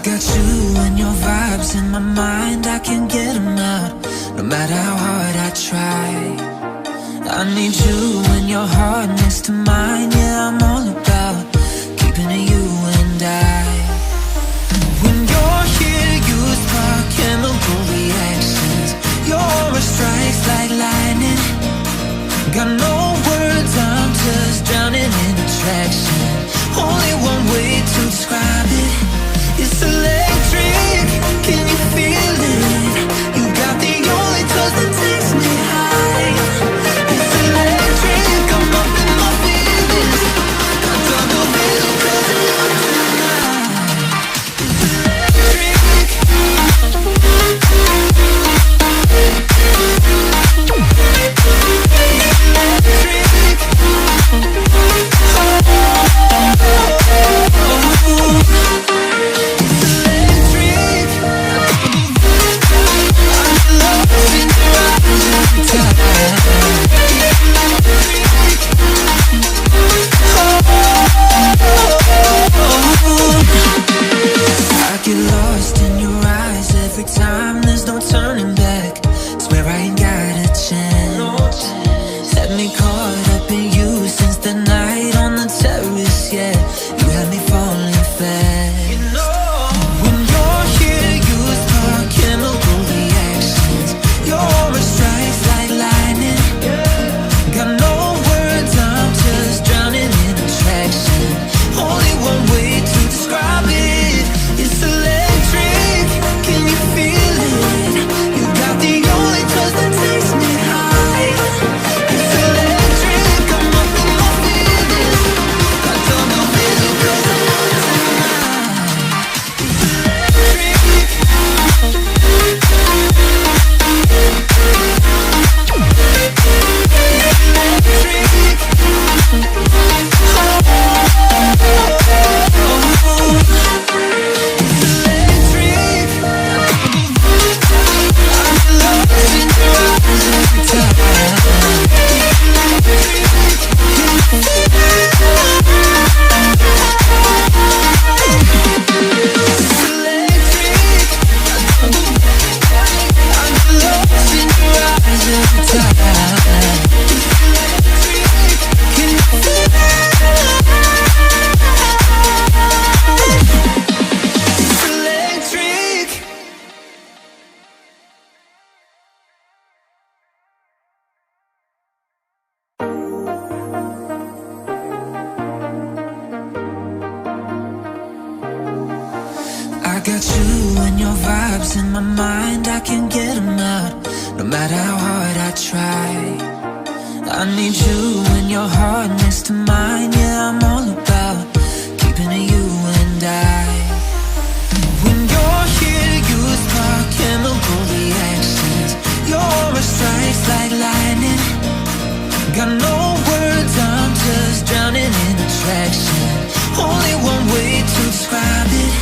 got you and your vibes in my mind, I can't get them out, no matter how hard I try. I need you and your heart next to mine, yeah, I'm all about keeping it you and I. When you're here, you spark chemical reactions. Your aura strikes like lightning. Got no words, I'm just drowning in attraction. Only one way to describe it. It's electric, can you feel it? You got the only touch that takes me high. It's electric, I'm up in my feelings. I don't know really 'cause I love tonight. It's electric. I get lost in your eyes every time, there's no turning back. Swear I ain't got a chance. Had me caught up in you since the night on the terrace, yeah. You had me falling fast. When you're here, you spark chemical reactions. Your aura strikes like lightning. Got no words, I'm just drowning in attraction. Only one way to describe it. It's electric, can you feel it? You got the only touch that takes me high. It's electric, I'm up in my feelings. I don't know really 'cause I love tonight. It's electric. I got you and your vibes in my mind, I can't get them out, no matter how hard I try. I need you and your heart next to mine, yeah, I'm all about keeping it you and I. When you're here, you spark chemical reactions. Your aura strikes like lightning. Got no words, I'm just drowning in attraction. Only one way to describe it.